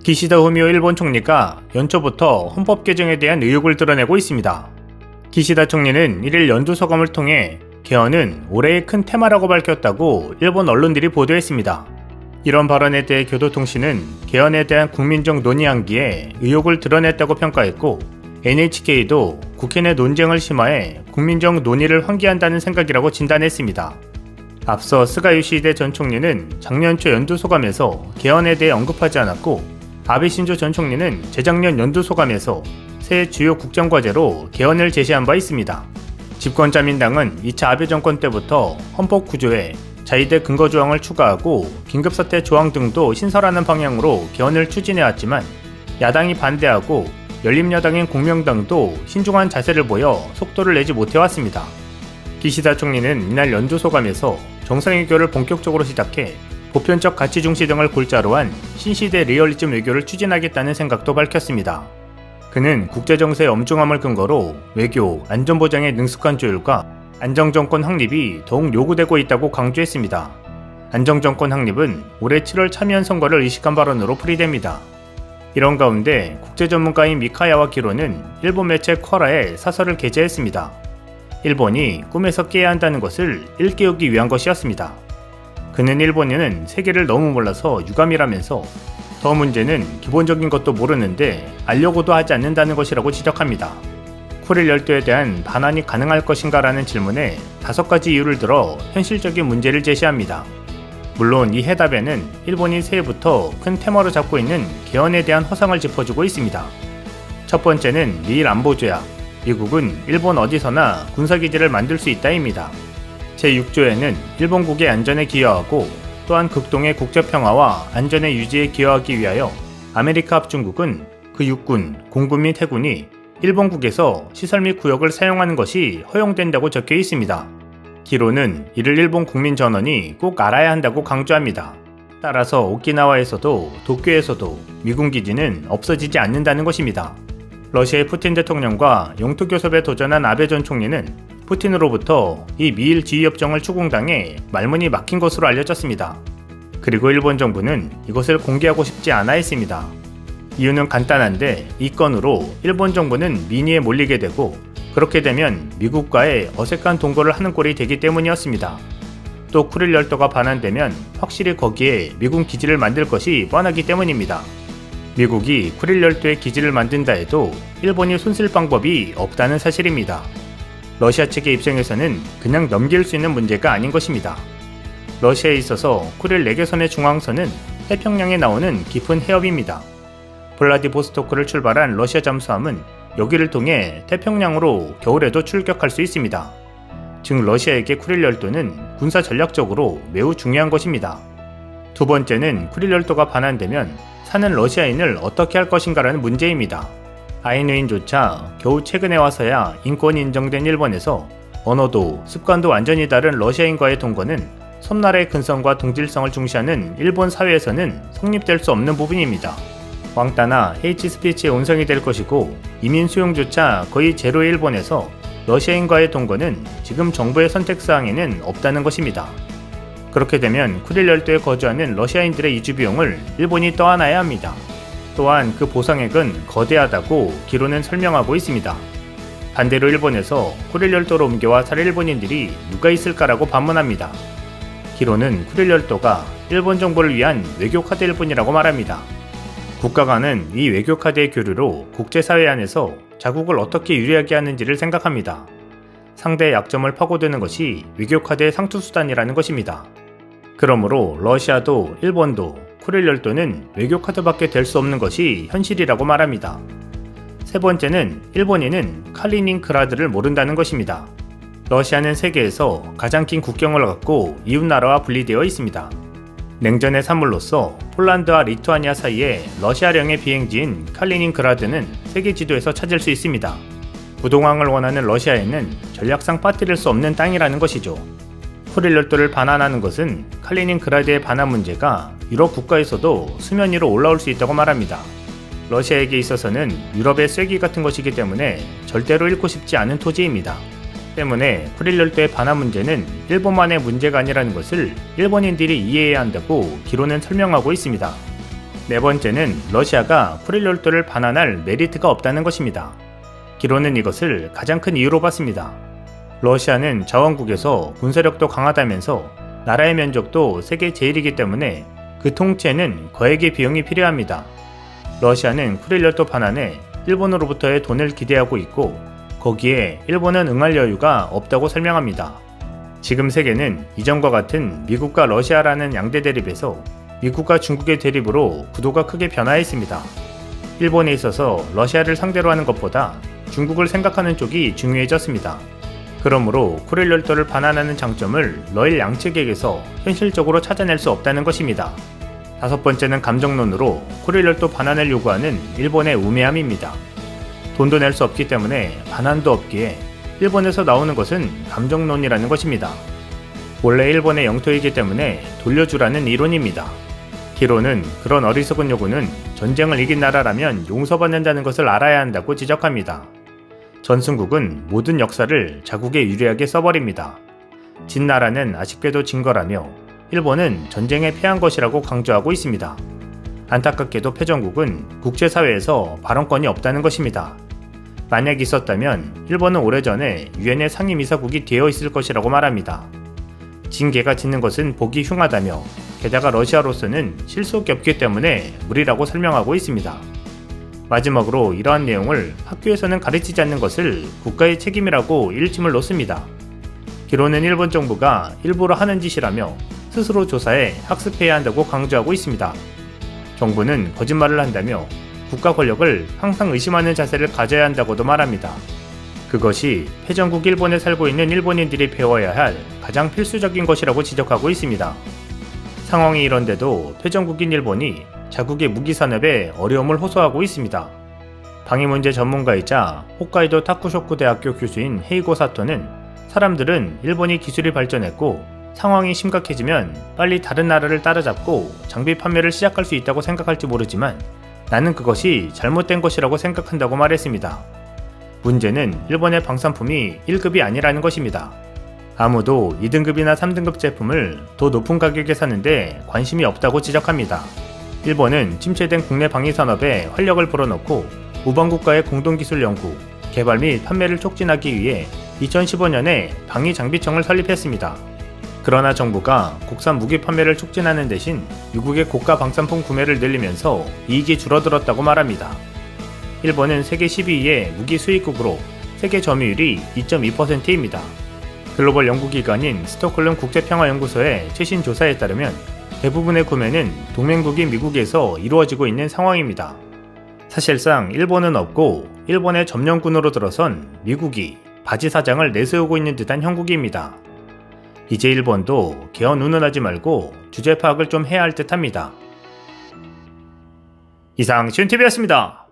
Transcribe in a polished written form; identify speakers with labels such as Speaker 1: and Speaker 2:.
Speaker 1: 기시다 후미오 일본 총리가 연초부터 헌법 개정에 대한 의혹을 드러내고 있습니다. 기시다 총리는 1일 연두소감을 통해 개헌은 올해의 큰 테마라고 밝혔다고 일본 언론들이 보도했습니다. 이런 발언에 대해 교도통신은 개헌에 대한 국민적 논의 한기에 의혹을 드러냈다고 평가했고, NHK도 국회 내 논쟁을 심화해 국민적 논의를 환기한다는 생각이라고 진단했습니다. 앞서 스가 요시히데 전 총리는 작년 초 연두소감에서 개헌에 대해 언급하지 않았고, 아베 신조 전 총리는 재작년 연두소감에서 새 주요 국정과제로 개헌을 제시한 바 있습니다. 집권자민당은 2차 아베 정권 때부터 헌법 구조에 자위대 근거조항을 추가하고 긴급사태 조항 등도 신설하는 방향으로 개헌을 추진해왔지만, 야당이 반대하고 열린여당인 공명당도 신중한 자세를 보여 속도를 내지 못해왔습니다. 기시다 총리는 이날 연두소감에서 정상외교를 본격적으로 시작해 보편적 가치 중시 등을 골자로 한 신시대 리얼리즘 외교를 추진하겠다는 생각도 밝혔습니다. 그는 국제정세의 엄중함을 근거로 외교, 안전보장의 능숙한 조율과 안정정권 확립이 더욱 요구되고 있다고 강조했습니다. 안정정권 확립은 올해 7월 참여한 선거를 의식한 발언으로 풀이됩니다. 이런 가운데 국제전문가인 미카야와 기로는 일본 매체 쿼라에 사설을 게재했습니다. 일본이 꿈에서 깨야 한다는 것을 일깨우기 위한 것이었습니다. 그는 일본인은 세계를 너무 몰라서 유감이라면서 더 문제는 기본적인 것도 모르는데 알려고도 하지 않는다는 것이라고 지적합니다. 쿠릴 열도에 대한 반환이 가능할 것인가 라는 질문에 5가지 이유를 들어 현실적인 문제를 제시합니다. 물론 이 해답에는 일본이 새해부터 큰 테마로 잡고 있는 개헌에 대한 허상을 짚어주고 있습니다. 첫 번째는 미일 안보조약, 미국은 일본 어디서나 군사기지를 만들 수 있다입니다. 제6조에는 일본국의 안전에 기여하고 또한 극동의 국제평화와 안전의 유지에 기여하기 위하여 아메리카 합중국은 그 육군, 공군 및 해군이 일본국에서 시설 및 구역을 사용하는 것이 허용된다고 적혀 있습니다. 기로는 이를 일본 국민 전원이 꼭 알아야 한다고 강조합니다. 따라서 오키나와에서도 도쿄에서도 미군 기지는 없어지지 않는다는 것입니다. 러시아의 푸틴 대통령과 영토 교섭에 도전한 아베 전 총리는 푸틴으로부터 이 미일 지휘협정을 추궁당해 말문이 막힌 것으로 알려졌습니다. 그리고 일본 정부는 이것을 공개하고 싶지 않아 했습니다. 이유는 간단한데 이 건으로 일본 정부는 민의에 몰리게 되고, 그렇게 되면 미국과의 어색한 동거를 하는 꼴이 되기 때문이었습니다. 또 쿠릴 열도가 반환되면 확실히 거기에 미군 기지를 만들 것이 뻔하기 때문입니다. 미국이 쿠릴 열도에 기지를 만든다 해도 일본이 손쓸 방법이 없다는 사실입니다. 러시아 측의 입장에서는 그냥 넘길 수 있는 문제가 아닌 것입니다. 러시아에 있어서 쿠릴 레게섬의 중앙선은 태평양에 나오는 깊은 해협입니다. 블라디보스토크를 출발한 러시아 잠수함은 여기를 통해 태평양으로 겨울에도 출격할 수 있습니다. 즉 러시아에게 쿠릴 열도는 군사 전략적으로 매우 중요한 것입니다. 두 번째는 쿠릴 열도가 반환되면 사는 러시아인을 어떻게 할 것인가라는 문제입니다. 아이누인조차 겨우 최근에 와서야 인권이 인정된 일본에서 언어도 습관도 완전히 다른 러시아인과의 동거는 섬나라의 근성과 동질성을 중시하는 일본 사회에서는 성립될 수 없는 부분입니다. 왕따나 헤이트 스피치의 온상이 될 것이고, 이민 수용조차 거의 제로의 일본에서 러시아인과의 동거는 지금 정부의 선택사항에는 없다는 것입니다. 그렇게 되면 쿠릴 열도에 거주하는 러시아인들의 이주 비용을 일본이 떠안아야 합니다. 또한 그 보상액은 거대하다고 기로는 설명하고 있습니다. 반대로 일본에서 쿠릴 열도로 옮겨와 살 일본인들이 누가 있을까라고 반문합니다. 기로는 쿠릴 열도가 일본 정부를 위한 외교카드 일본이라고 말합니다. 국가 간은 이 외교카드의 교류로 국제사회 안에서 자국을 어떻게 유리하게 하는지를 생각합니다. 상대의 약점을 파고드는 것이 외교카드의 상투수단이라는 것입니다. 그러므로 러시아도 일본도 쿠릴 열도는 외교카드밖에 될 수 없는 것이 현실이라고 말합니다. 세 번째는 일본인은 칼리닝그라드를 모른다는 것입니다. 러시아는 세계에서 가장 긴 국경을 갖고 이웃나라와 분리되어 있습니다. 냉전의 산물로서 폴란드와 리투아니아 사이에 러시아령의 비행지인 칼리닝그라드는 세계 지도에서 찾을 수 있습니다. 부동항을 원하는 러시아에는 전략상 빠뜨릴 수 없는 땅이라는 것이죠. 쿠릴 열도를 반환하는 것은 칼리닝그라드의 반환 문제가 유럽 국가에서도 수면 위로 올라올 수 있다고 말합니다. 러시아에게 있어서는 유럽의 쐐기 같은 것이기 때문에 절대로 잃고 싶지 않은 토지입니다. 때문에 쿠릴 열도의 반환 문제는 일본만의 문제가 아니라는 것을 일본인들이 이해해야 한다고 기로는 설명하고 있습니다. 네 번째는 러시아가 쿠릴 열도를 반환할 메리트가 없다는 것입니다. 기로는 이것을 가장 큰 이유로 봤습니다. 러시아는 자원국에서 군사력도 강하다면서 나라의 면적도 세계 제일이기 때문에 그 통치에는 거액의 비용이 필요합니다. 러시아는 쿠릴 열도 반환에 일본으로부터의 돈을 기대하고 있고 거기에 일본은 응할 여유가 없다고 설명합니다. 지금 세계는 이전과 같은 미국과 러시아라는 양대 대립에서 미국과 중국의 대립으로 구도가 크게 변화했습니다. 일본에 있어서 러시아를 상대로 하는 것보다 중국을 생각하는 쪽이 중요해졌습니다. 그러므로 쿠릴 열도를 반환하는 장점을 러일 양측에게서 현실적으로 찾아낼 수 없다는 것입니다. 다섯 번째는 감정론으로 쿠릴 열도 반환을 요구하는 일본의 우매함입니다. 돈도 낼 수 없기 때문에 반환도 없기에 일본에서 나오는 것은 감정론이라는 것입니다. 원래 일본의 영토이기 때문에 돌려주라는 이론입니다. 기로는 그런 어리석은 요구는 전쟁을 이긴 나라라면 용서받는다는 것을 알아야 한다고 지적합니다. 전승국은 모든 역사를 자국에 유리하게 써버립니다. 진 나라는 아쉽게도 진 거라며 일본은 전쟁에 패한 것이라고 강조하고 있습니다. 안타깝게도 패전국은 국제사회에서 발언권이 없다는 것입니다. 만약 있었다면 일본은 오래전에 유엔의 상임이사국이 되어 있을 것이라고 말합니다. 진 개가 짖는 것은 보기 흉하다며 게다가 러시아로서는 실속이 없기 때문에 무리라고 설명하고 있습니다. 마지막으로 이러한 내용을 학교에서는 가르치지 않는 것을 국가의 책임이라고 일침을 놓습니다. 기로는 일본 정부가 일부러 하는 짓이라며 스스로 조사해 학습해야 한다고 강조하고 있습니다. 정부는 거짓말을 한다며 국가 권력을 항상 의심하는 자세를 가져야 한다고도 말합니다. 그것이 패전국 일본에 살고 있는 일본인들이 배워야 할 가장 필수적인 것이라고 지적하고 있습니다. 상황이 이런데도 패전국인 일본이 자국의 무기산업에 어려움을 호소하고 있습니다. 방위문제 전문가이자 홋카이도 타쿠쇼쿠 대학교 교수인 헤이고 사토는 사람들은 일본이 기술이 발전했고 상황이 심각해지면 빨리 다른 나라를 따라잡고 장비 판매를 시작할 수 있다고 생각할지 모르지만 나는 그것이 잘못된 것이라고 생각한다고 말했습니다. 문제는 일본의 방산품이 1급이 아니라는 것입니다. 아무도 2등급이나 3등급 제품을 더 높은 가격에 사는데 관심이 없다고 지적합니다. 일본은 침체된 국내 방위산업에 활력을 불어넣고 우방국가의 공동기술 연구, 개발 및 판매를 촉진하기 위해 2015년에 방위장비청을 설립했습니다. 그러나 정부가 국산 무기 판매를 촉진하는 대신 미국의 고가 방산품 구매를 늘리면서 이익이 줄어들었다고 말합니다. 일본은 세계 12위의 무기 수입국으로 세계 점유율이 2.2%입니다. 글로벌 연구기관인 스톡홀름 국제평화연구소의 최신 조사에 따르면 대부분의 구매는 동맹국인 미국에서 이루어지고 있는 상황입니다. 사실상 일본은 없고 일본의 점령군으로 들어선 미국이 바지 사장을 내세우고 있는 듯한 형국입니다. 이제 일본도 개헌 운운하지 말고 주제 파악을 좀 해야 할 듯합니다. 이상 시윤TV였습니다.